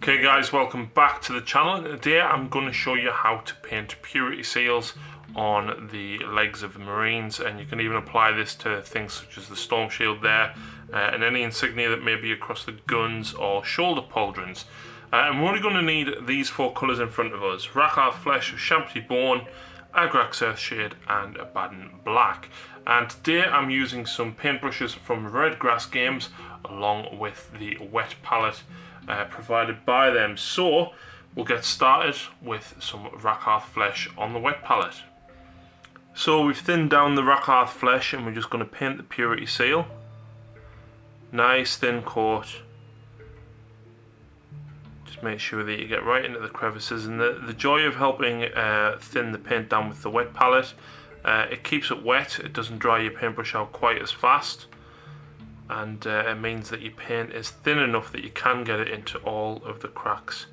Okay guys, welcome back to the channel. Today I'm going to show you how to paint purity seals on the legs of the Marines, and you can even apply this to things such as the storm shield there and any insignia that may be across the guns or shoulder pauldrons. And we're only going to need these four colours in front of us: Rakarth Flesh, Champty Bone, Agrax Earthshade and Abaddon Black. And today I'm using some paintbrushes from Red Grass Games along with the wet palette provided by them. So we'll get started with some Rakarth Flesh on the wet palette. So we've thinned down the Rakarth Flesh and we're just going to paint the purity seal. Nice thin coat. Just make sure that you get right into the crevices, and the joy of helping thin the paint down with the wet palette, it keeps it wet, it doesn't dry your paintbrush out quite as fast, and it means that your paint is thin enough that you can get it into all of the cracks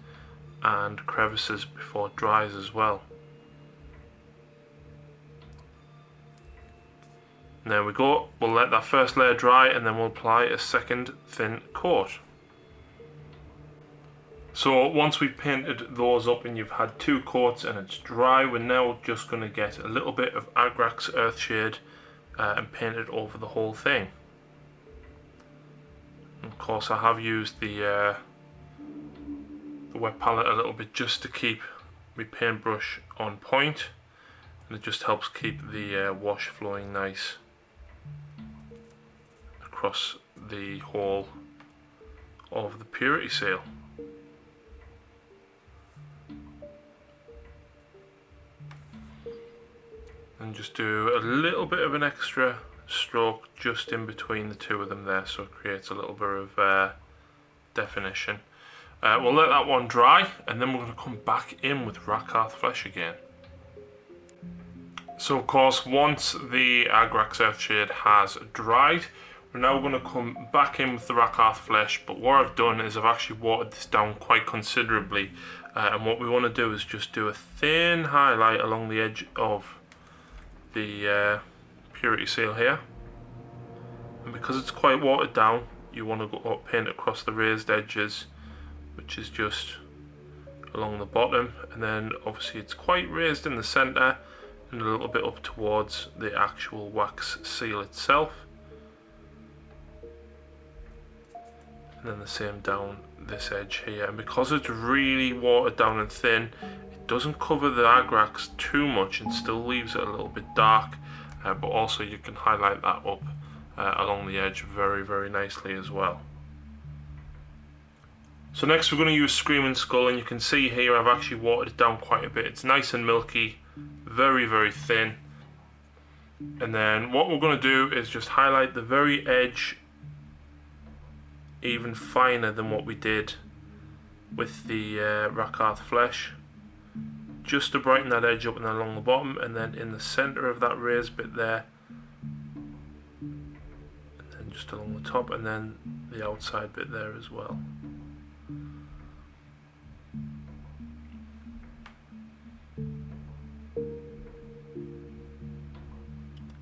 and crevices before it dries as well. And there we go. We'll let that first layer dry and then we'll apply a second thin coat. So once we've painted those up and you've had two coats and it's dry, we're now just going to get a little bit of Agrax Earthshade and paint it over the whole thing. Of course, I have used the wet palette a little bit just to keep my paintbrush on point, and it just helps keep the wash flowing nice across the whole of the purity seal. And just do a little bit of an extra stroke just in between the two of them there, so it creates a little bit of definition. We'll let that one dry and then we're going to come back in with Rakarth Flesh again. So of course, once the Agrax Earthshade has dried, we're now going to come back in with the Rakarth Flesh, but what I've done is I've actually watered this down quite considerably, and what we want to do is just do a thin highlight along the edge of the purity seal here, and because it's quite watered down, you want to go paint across the raised edges, which is just along the bottom, and then obviously it's quite raised in the center and a little bit up towards the actual wax seal itself, and then the same down this edge here. And because it's really watered down and thin, it doesn't cover the Agrax too much and still leaves it a little bit dark. But also you can highlight that up along the edge very nicely as well. So next we're going to use Screaming Skull, and you can see here I've actually watered it down quite a bit. It's nice and milky, very thin. And then what we're going to do is just highlight the very edge even finer than what we did with the Rakarth Flesh, just to brighten that edge up and along the bottom, and then in the center of that raised bit there, and then just along the top, and then the outside bit there as well.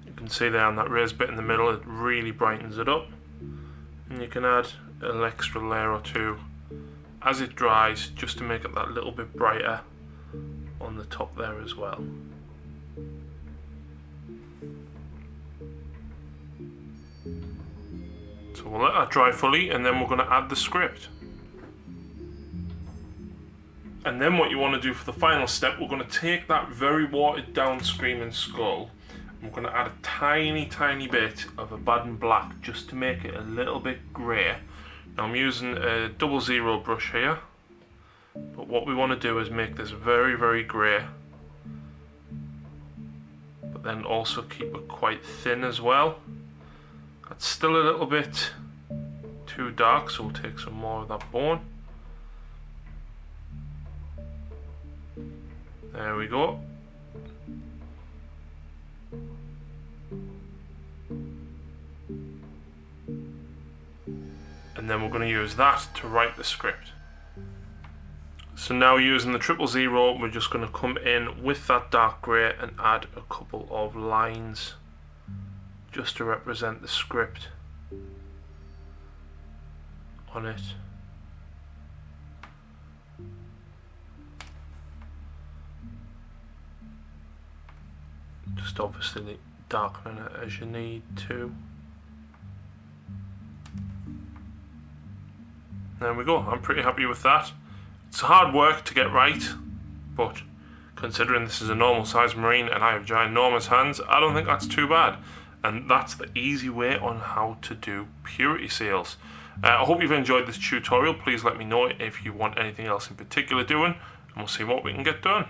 You can see there on that raised bit in the middle, it really brightens it up, and you can add an extra layer or two as it dries just to make it that little bit brighter on the top there as well. So we'll let that dry fully, and then we're going to add the script. And then what you want to do for the final step, we're going to take that very watered down Screaming Skull and we're going to add a tiny bit of Abaddon Black just to make it a little bit grey. Now I'm using a 00 brush here, but what we want to do is make this very grey, but then also keep it quite thin as well. That's still a little bit too dark, so we'll take some more of that bone. There we go. And then we're going to use that to write the script. So now using the 000, we're just going to come in with that dark grey and add a couple of lines just to represent the script on it. Just obviously darkening it as you need to. There we go. I'm pretty happy with that. It's hard work to get right, but considering this is a normal size marine and I have ginormous hands, I don't think that's too bad. And that's the easy way on how to do purity seals. I hope you've enjoyed this tutorial. Please let me know if you want anything else in particular doing, and we'll see what we can get done.